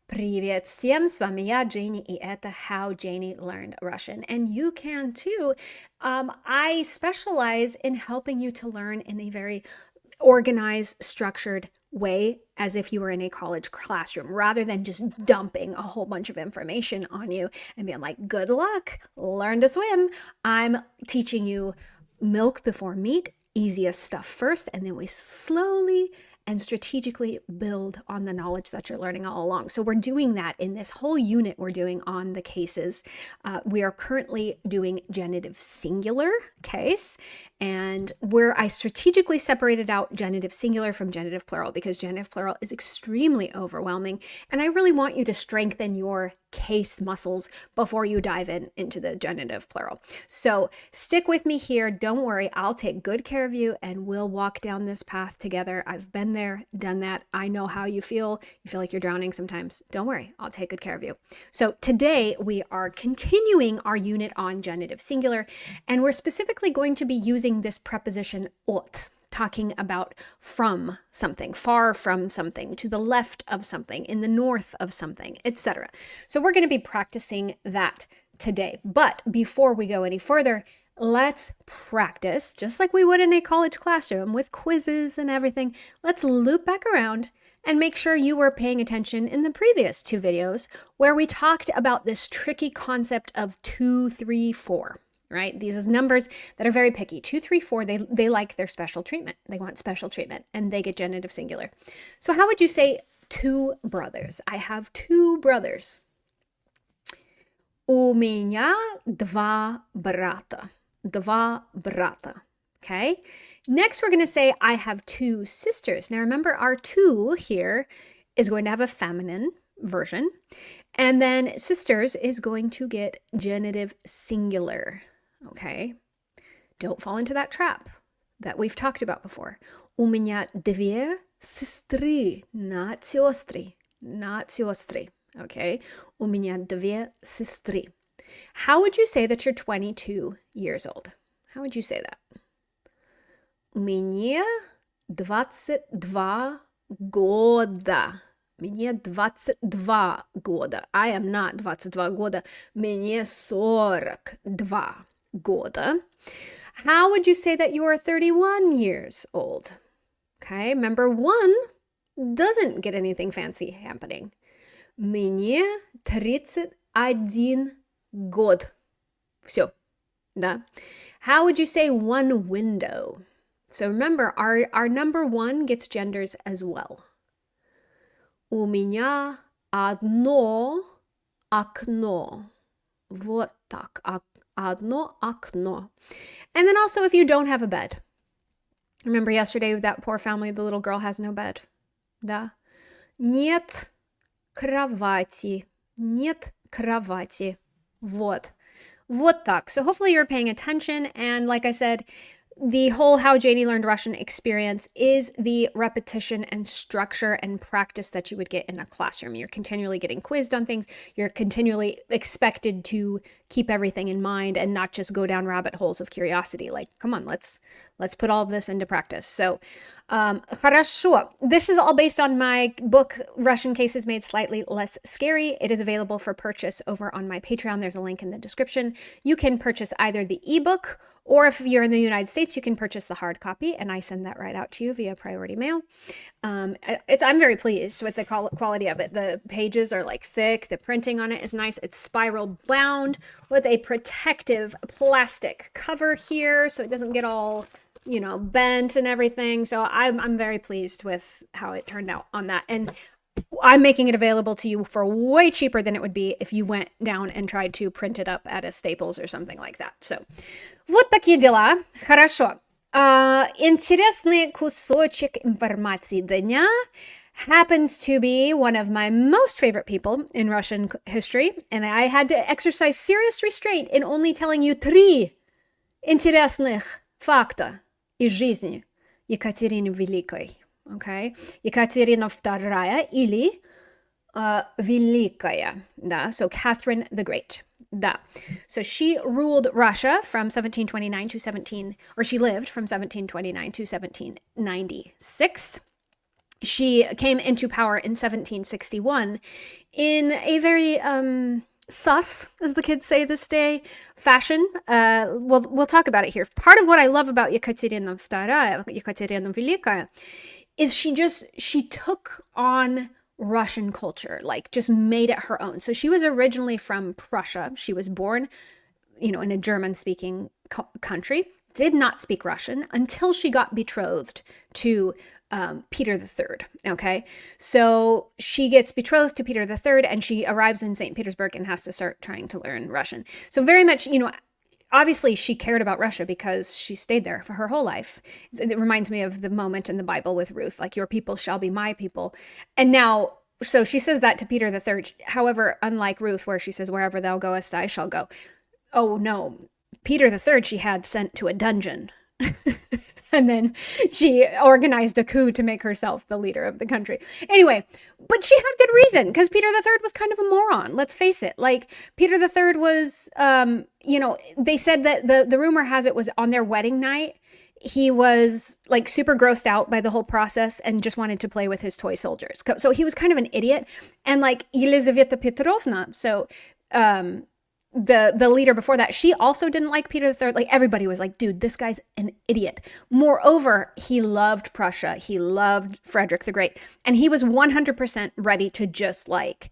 Привет всем, с вами я, Janey, и это How Janey Learned Russian. And you can too. I specialize in helping you to learn in a very organized, structured way as if you were in a college classroom rather than just dumping a whole bunch of information on you and being like, good luck, learn to swim. I'm teaching you milk before meat, easiest stuff first, and then we slowly and strategically build on the knowledge that you're learning all along. So we're doing that in this whole unit we're doing on the cases. We are currently doing genitive singular case, and where I strategically separated out genitive singular from genitive plural because genitive plural is extremely overwhelming, and I really want you to strengthen your case muscles before you dive into the genitive plural. So stick with me here. Don't worry, I'll take good care of you and we'll walk down this path together. I've been there, done that. I know how you feel. You feel like you're drowning sometimes. Don't worry, I'll take good care of you. So today we are continuing our unit on genitive singular, and we're specifically going to be using this preposition от, talking about from something, far from something, to the left of something, in the north of something, etc. So we're going to be practicing that today. But before we go any further, let's practice, just like we would in a college classroom with quizzes and everything. Let's loop back around and make sure you were paying attention in the previous two videos where we talked about this tricky concept of 2, 3, 4. Right? These are numbers that are very picky. 2, 3, 4, they like their special treatment. They want special treatment and they get genitive singular. So how would you say two brothers? I have two brothers. У меня два брата. Два брата. Okay? Next, we're going to say I have two sisters. Now remember, our two here is going to have a feminine version. And then sisters is going to get genitive singular. Okay? Don't fall into that trap that we've talked about before. У меня две сестры, not сестры, not сестры. Okay? У меня две сестры. How would you say that you're 22 years old? How would you say that? Мне 22 года. Мне 22 года. I am not 22 года. Мне 42 года. How would you say that you are 31 years old? Okay, remember, one doesn't get anything fancy happening. Мне 31 год. Все. Да. How would you say one window? So remember, our number one gets genders as well. У меня одно окно. Вот так. Одно окно. And then also if you don't have a bed. Remember yesterday with that poor family, the little girl has no bed. Да. Нет кровати. Нет кровати. Вот. Вот так. So hopefully you're paying attention, and like I said, the whole How Janey Learned Russian experience is the repetition and structure and practice that you would get in a classroom. You're continually getting quizzed on things. You're continually expected to keep everything in mind and not just go down rabbit holes of curiosity. Like, come on, let's put all of this into practice. So, хорошо. This is all based on my book, Russian Cases Made Slightly Less Scary. It is available for purchase over on my Patreon. There's a link in the description. You can purchase either the ebook, or if you're in the United States, you can purchase the hard copy, and I send that right out to you via priority mail. I'm very pleased with the quality of it. The pages are like thick. The printing on it is nice. It's spiral bound with a protective plastic cover here, so it doesn't get all, bent and everything. So I'm very pleased with how it turned out on that. And I'm making it available to you for way cheaper than it would be if you went down and tried to print it up at a Staples or something like that. So, вот такие дела. Хорошо. Интересный кусочек информации дня happens to be one of my most favorite people in Russian history, and I had to exercise serious restraint in only telling you 3 интересных факта из жизни Екатерины Великой. Okay? Екатерина II или Великая. Да? So Catherine the Great. Да. So she ruled Russia from 1729 to she lived from 1729 to 1796. She came into power in 1761 in a very sus, as the kids say this day, fashion. We'll talk about it here. Part of what I love about Yekaterina II, Yekaterina Великая, is she took on Russian culture, like just made it her own. So she was originally from Prussia. She was born, in a German-speaking country, did not speak Russian until she got betrothed to Peter III. Okay, so she gets betrothed to Peter III, and she arrives in St. Petersburg and has to start trying to learn Russian. So very much, obviously she cared about Russia because she stayed there for her whole life. It reminds me of the moment in the Bible with Ruth, like, your people shall be my people. And now, so she says that to Peter III. However, unlike Ruth, where she says, wherever thou goest, I shall go. Oh no, Peter III she had sent to a dungeon. And then she organized a coup to make herself the leader of the country. Anyway, but she had good reason, because Peter III was kind of a moron. Let's face it. Like, Peter III was, they said that the rumor has it was on their wedding night, he was like super grossed out by the whole process and just wanted to play with his toy soldiers. So he was kind of an idiot. And like Yelizaveta Petrovna, so the leader before that, she also didn't like Peter III. Like, everybody was like, dude, this guy's an idiot. Moreover, he loved Prussia. He loved Frederick the Great. And he was 100% ready to just like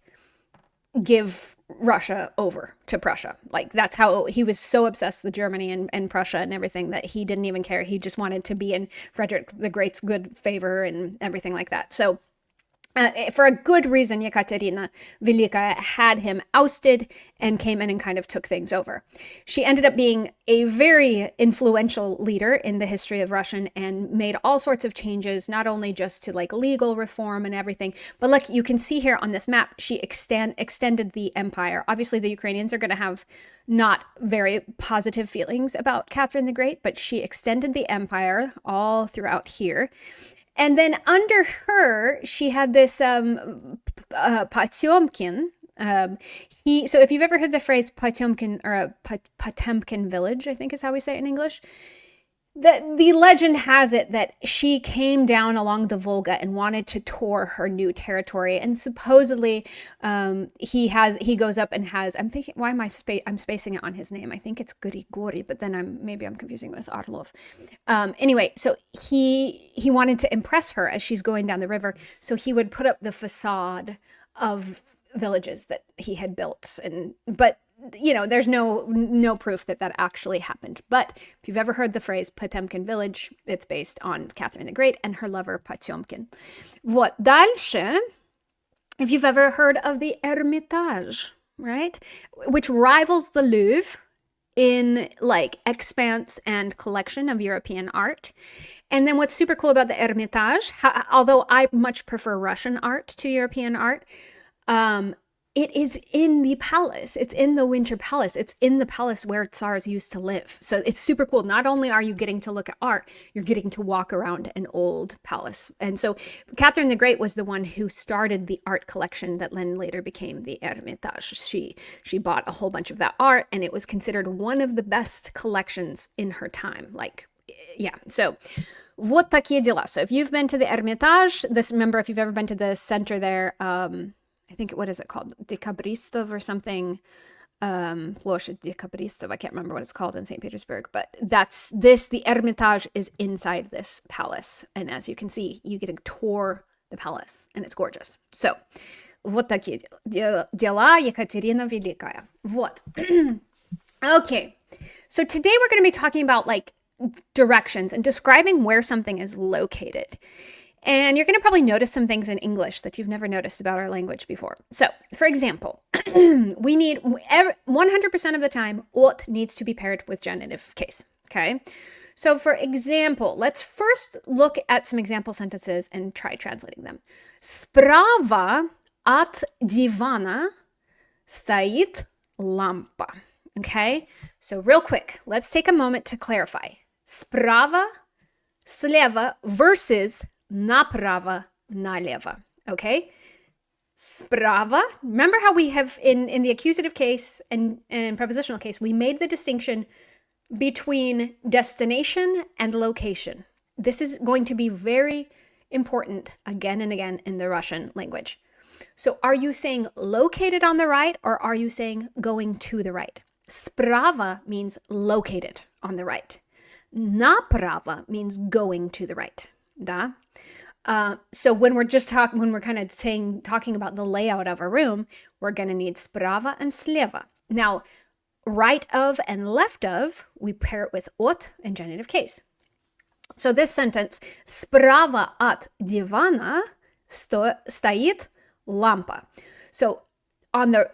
give Russia over to Prussia. Like, that's how he was so obsessed with Germany and Prussia and everything that he didn't even care. He just wanted to be in Frederick the Great's good favor and everything like that. So for a good reason, Yekaterina Velикая had him ousted and came in and kind of took things over. She ended up being a very influential leader in the history of Russian and made all sorts of changes, not only just to like legal reform and everything, but like you can see here on this map, she extended the empire. Obviously, the Ukrainians are going to have not very positive feelings about Catherine the Great, but she extended the empire all throughout here. And then under her, she had this Potemkin. So if you've ever heard the phrase Potemkin, or Potemkin village, I think is how we say it in English, the legend has it that she came down along the Volga and wanted to tour her new territory. And supposedly, he goes up and has, I'm thinking, why am I'm spacing it on his name? I think it's Grigori, but then maybe I'm confusing it with Orlov. Anyway, so he wanted to impress her as she's going down the river. So he would put up the facade of villages that he had built, but there's no proof that actually happened. But if you've ever heard the phrase Potemkin village, it's based on Catherine the Great and her lover Potemkin. Вот дальше, if you've ever heard of the Hermitage, right, which rivals the Louvre in like expanse and collection of European art. And then what's super cool about the Hermitage, although I much prefer Russian art to European art, it is in the palace. It's in the Winter Palace. It's in the palace where Tsars used to live. So it's super cool. Not only are you getting to look at art, you're getting to walk around an old palace. And so Catherine the Great was the one who started the art collection that then later became the Hermitage. She bought a whole bunch of that art, and it was considered one of the best collections in her time. Like, yeah. So вот такие дела. So if you've been to the Hermitage, remember, if you've ever been to the center there, I think, what is it called? Dekabristov or something. Площадь Dekabristov. I can't remember what it's called in St. Petersburg, but the Hermitage is inside this palace. And as you can see, you get a tour the palace, and it's gorgeous. So, вот такие дела Екатерина Великая. Вот. Okay. So today we're going to be talking about like directions and describing where something is located. And you're going to probably notice some things in English that you've never noticed about our language before. So, for example, we need 100% of the time, от needs to be paired with genitive case. Okay? So, for example, let's first look at some example sentences and try translating them. Справа от дивана стоит лампа. Okay? So, real quick, let's take a moment to clarify. Справа, слева versus направо, налево. Okay? Справа. Remember how we have in the accusative case and prepositional case, we made the distinction between destination and location. This is going to be very important again and again in the Russian language. So are you saying located on the right or are you saying going to the right? Sprava means located on the right. Направо means going to the right. Da? So when we're kind of talking about the layout of a room, we're going to need sprava and sleva. Now, right of and left of, we pair it with от in genitive case. So this sentence, справа от дивана стоит лампа. So on the,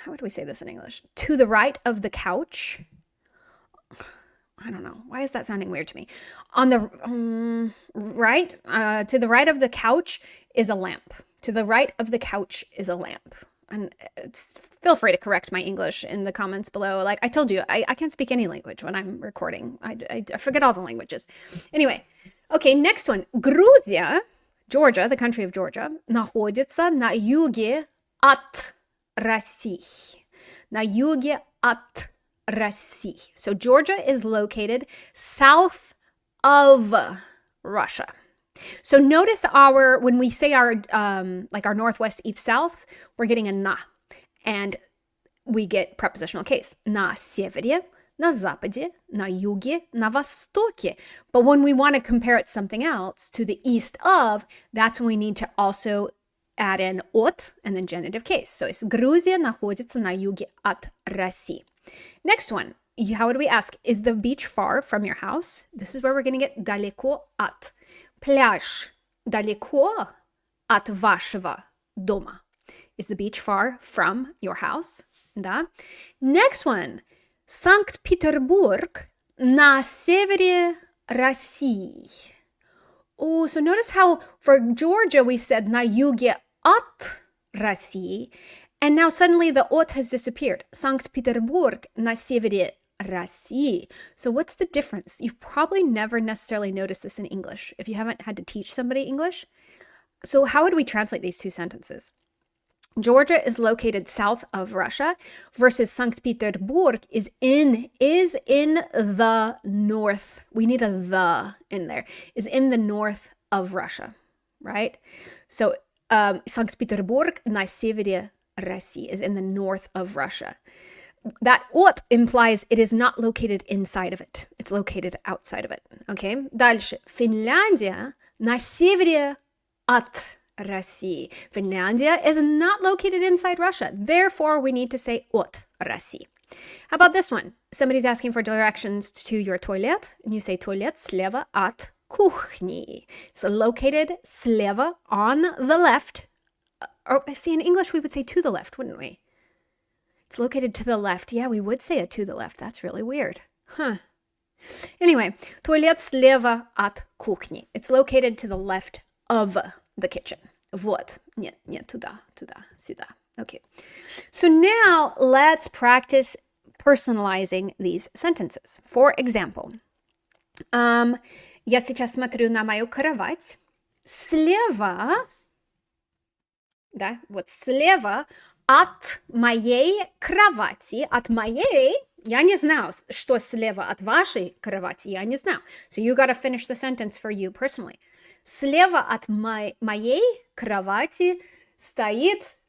how would we say this in English? To the right of the couch. I don't know. Why is that sounding weird to me? On the right, to the right of the couch is a lamp. To the right of the couch is a lamp. And feel free to correct my English in the comments below. Like I told you, I can't speak any language when I'm recording. I forget all the languages. Anyway, okay, next one. Грузия, Georgia, the country of Georgia, находится на юге от России. На юге от России. So Georgia is located south of Russia. So notice when we say our northwest, east, south, we're getting a na. And we get prepositional case. На севере, на западе, на юге, на востоке. But when we want to compare it to something else, to the east of, that's when we need to also add in от and then genitive case. So it's Грузия находится на юге от России. Next one. How would we ask? Is the beach far from your house? This is where we're going to get далеко от. Пляж далеко от вашего дома. Is the beach far from your house? Да. Next one. Санкт-Петербург на севере России. Oh, so notice how for Georgia we said на юге от России, and now suddenly the от has disappeared. Санкт-Петербург на севере России. So what's the difference? You've probably never necessarily noticed this in English if you haven't had to teach somebody English. So how would we translate these two sentences? Georgia is located south of Russia versus Sankt Petersburg is in the north. We need a the in there. Is in the north of Russia, right? So Sankt Petersburg на севере России is in the north of Russia. That от implies it is not located inside of it. It's located outside of it. Okay? Дальше. Финляндия на севере от России. Finlandia is not located inside Russia. Therefore, we need to say от России. How about this one? Somebody's asking for directions to your toilet, and you say toilet слева от кухни. So located слева on the left. Or see, in English, we would say to the left, wouldn't we? It's located to the left. Yeah, we would say it to the left. That's really weird. Huh. Anyway, туалет слева от кухни. It's located to the left of the kitchen. Вот. Нет, туда, сюда. Okay. So now let's practice personalizing these sentences. For example, я сейчас смотрю на мою кровать. Слева, да, вот слева от моей кровати, от моей, я не знаю, что слева от вашей кровати, я не знаю. So you gotta finish the sentence for you personally. Слева от моей кровати стоит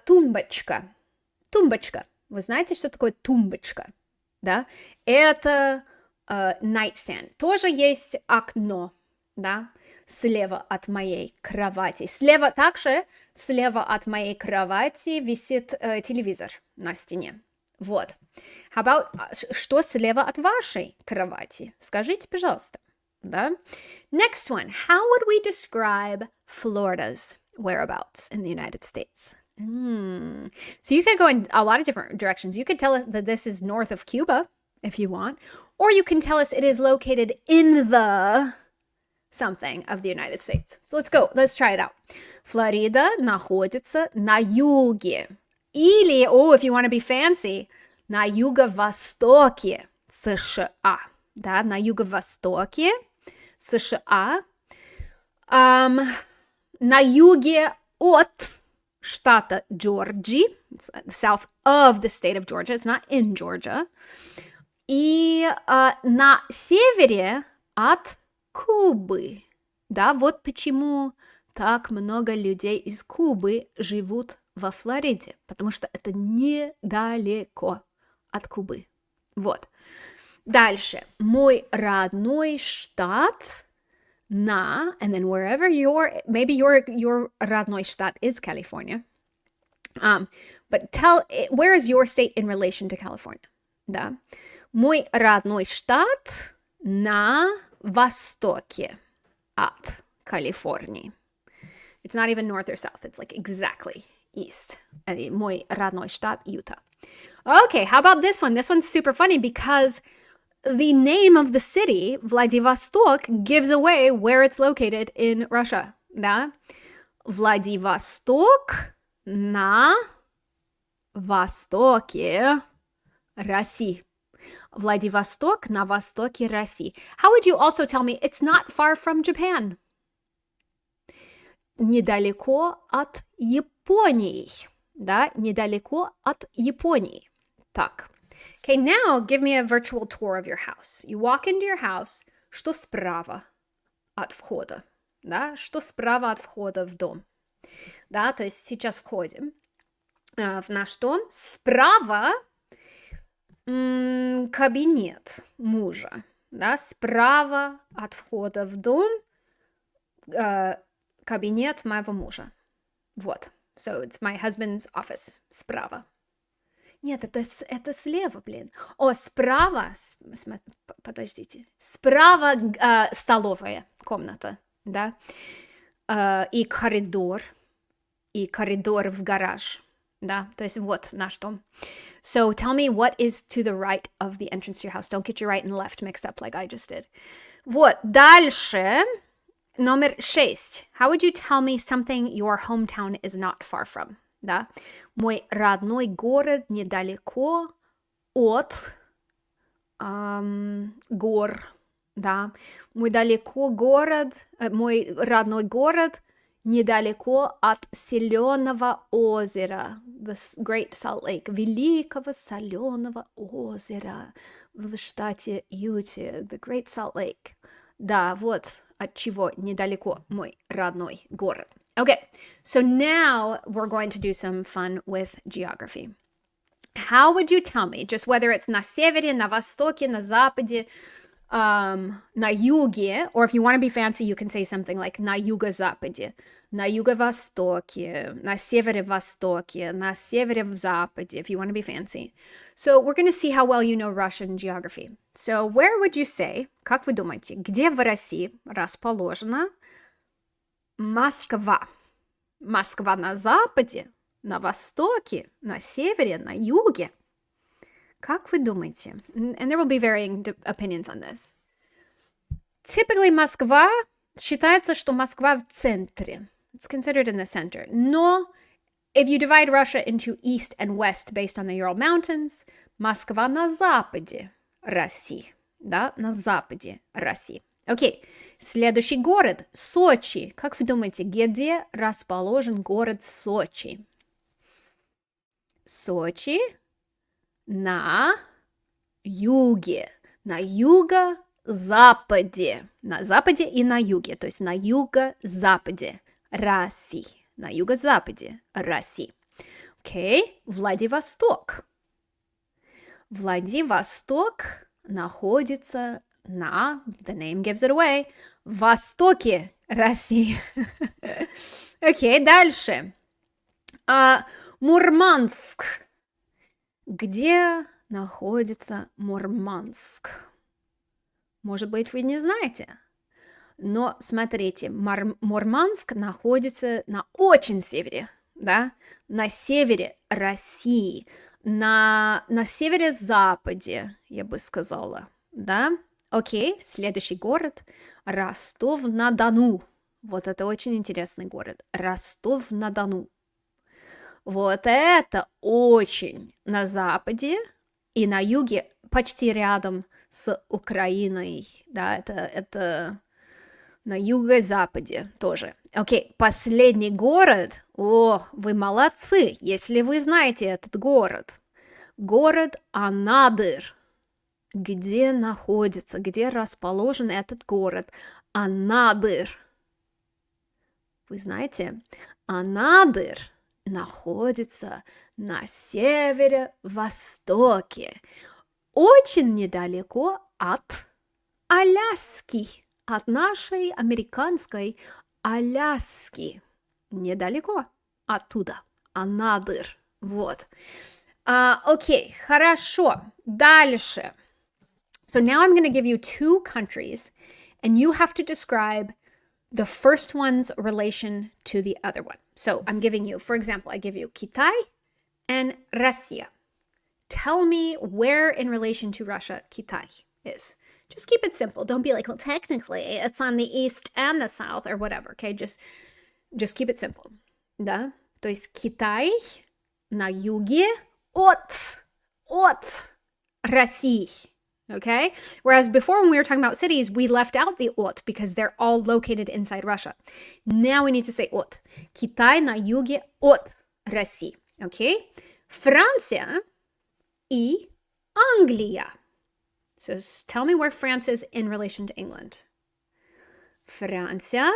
тумбочка. Тумбочка. Вы знаете, что такое тумбочка? Да? Это nightstand. Тоже есть окно, да? Слева от моей кровати. Также слева от моей кровати висит телевизор на стене. Вот. How about, что слева от вашей кровати? Скажите, пожалуйста. Да? Next one. How would we describe Florida's whereabouts in the United States? So you could go in a lot of different directions. You could tell us that this is north of Cuba, if you want. Or you can tell us it is located in the something of the United States. So let's go. Let's try it out. Флорида находится на юге. Или, if you want to be fancy, на юго-востоке США. Да, на юго-востоке США. На юге от штата Джорджии. It's south of the state of Georgia. It's not in Georgia. И на севере от Кубы. Да, вот почему так много людей из Кубы живут во Флориде, потому что это недалеко от Кубы. Вот. Дальше. Мой родной штат на, and then wherever maybe your родной штат is California. But where is your state in relation to California? Да. Мой родной штат на востоке от Калифорнии. It's not even north or south. It's like exactly east. Мой родной штат Utah. Okay, how about this one? This one's super funny because the name of the city, Vladivostok, gives away where it's located in Russia. Да? Владивосток на востоке России. Vladivostok на востоке России. How would you also tell me it's not far from Japan? Недалеко от Японии. Да, недалеко от Японии. Так. Okay, now give me a virtual tour of your house. You walk into your house. Что справа от входа? Да, что справа от входа в дом? Да, то есть сейчас входим в наш дом. Справа кабинет мужа. Да, справа от входа в дом кабинет моего мужа. Вот. So it's my husband's office. Справа. Нет, это слева, блин. О, справа, подождите. Справа столовая комната, да. И коридор в гараж, да. То есть вот наш дом. So tell me what is to the right of the entrance to your house. Don't get your right and left mixed up like I just did. Вот, дальше. Номер 6. How would you tell me something your hometown is not far from? Да? Мой родной город недалеко от гор. Да? Мой родной город недалеко от соленого озера. The Great Salt Lake. Великого соленого озера в штате Юте. The Great Salt Lake. Да, вот от чего недалеко мой родной город. Okay, so now we're going to do some fun with geography. How would you tell me, just whether it's на севере, на востоке, на западе, на юге, or if you want to be fancy, you can say something like на юго-западе, на юго-востоке, на севере-востоке, на севере-западе, if you want to be fancy. So we're going to see how well you know Russian geography. So where would you say, как вы думаете, где в России расположена Москва? Москва на западе, на востоке, на севере, на юге? Как вы думаете? And there will be varying opinions on this. Typically, Москва, считается, что Москва в центре. It's considered in the center. Но if you divide Russia into east and west based on the Ural Mountains, Москва на западе России. Да, на западе России. Окей, следующий город – Сочи. Как вы думаете, где расположен город Сочи? Сочи на юге, на юго-западе. На западе и на юге, то есть на юго-западе России. На юго-западе России. Окей, Владивосток. Владивосток находится на, the name gives it away, востоке России. Окей, дальше. Мурманск. Где находится Мурманск? Может быть, вы не знаете. Но смотрите, Мурманск находится на очень севере, да? На севере России. На северо-западе, я бы сказала, да? Окей, следующий город – Ростов-на-Дону. Вот это очень интересный город. Ростов-на-Дону. Вот это очень на западе и на юге, почти рядом с Украиной. Да, это на юго-западе тоже. Окей, последний город. О, вы молодцы, если вы знаете этот город. Город Анадырь. Где находится, где расположен этот город? Анадырь. Вы знаете, Анадырь находится на северо-востоке, очень недалеко от Аляски, от нашей американской Аляски. Недалеко оттуда. Анадырь. Вот. Окей, хорошо. Дальше. So now I'm going to give you two countries, and you have to describe the first one's relation to the other one. So I'm giving you, for example, I give you Китай and Россия. Tell me where in relation to Russia Китай is. Just keep it simple. Don't be like, well, technically it's on the east and the south or whatever, okay? Just keep it simple. Да? То есть Китай на юге от России. Okay? Whereas before when we were talking about cities, we left out the от because they're all located inside Russia. Now we need to say от. Китай на юге от России. Okay? Франция и Англия. So tell me where France is in relation to England. Франция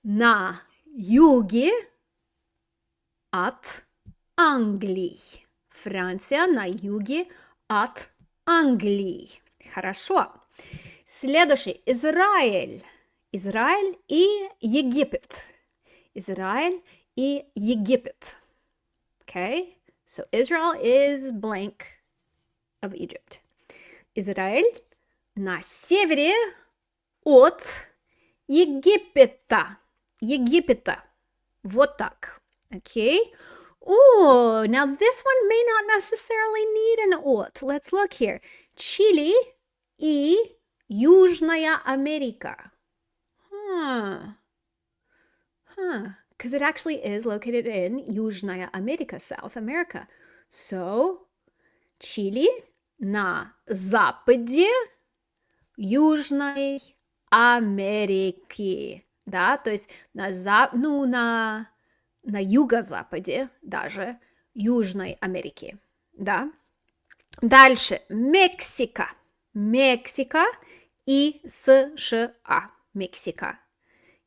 на юге от Англии. Франция на юге от Англии. Хорошо. Следующий. Израиль. Израиль и Египет. Израиль и Египет. Okay? So Israel is blank of Egypt. Израиль на севере от Египета. Египета. Вот так. Okay? Oh, now this one may not necessarily need an от. Let's look here. Чили и Южная Америка. Because it actually is located in Южная Америка, South America. So, Чили на западе Южной Америки. Да, то есть на юго-западе даже Южной Америки. Да. Дальше. Мексика. Мексика и США. Мексика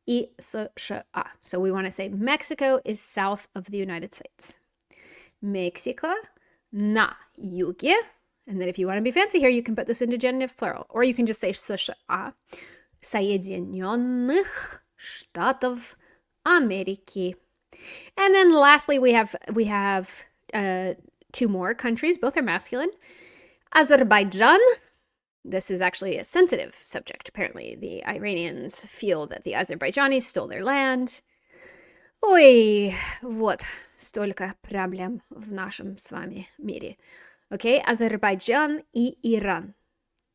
и США. So we want to say Mexico is south of the United States. Мексика на юге. And then if you want to be fancy here, you can put this into genitive plural. Or you can just say США. Соединенных Штатов Америки. And then lastly, we have two more countries. Both are masculine. Azerbaijan. This is actually a sensitive subject. Apparently, the Iranians feel that the Azerbaijanis stole their land. Ой, вот, столько проблем в нашем с вами мире. Okay, Azerbaijan и Иран.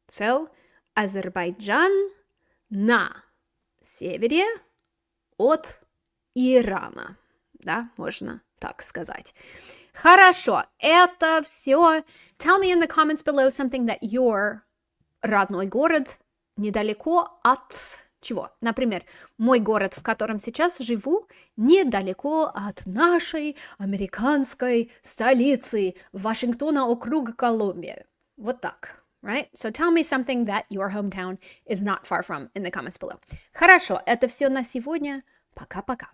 So, Azerbaijan на севере от Ирана. Да, можно так сказать. Хорошо, это все. Tell me in the comments below something that your родной город недалеко от чего? Например, мой город, в котором сейчас живу, недалеко от нашей американской столицы, Вашингтона, округа Колумбия. Вот так. Right? So tell me something that your hometown is not far from in the comments below. Хорошо, это все на сегодня. Пока-пока.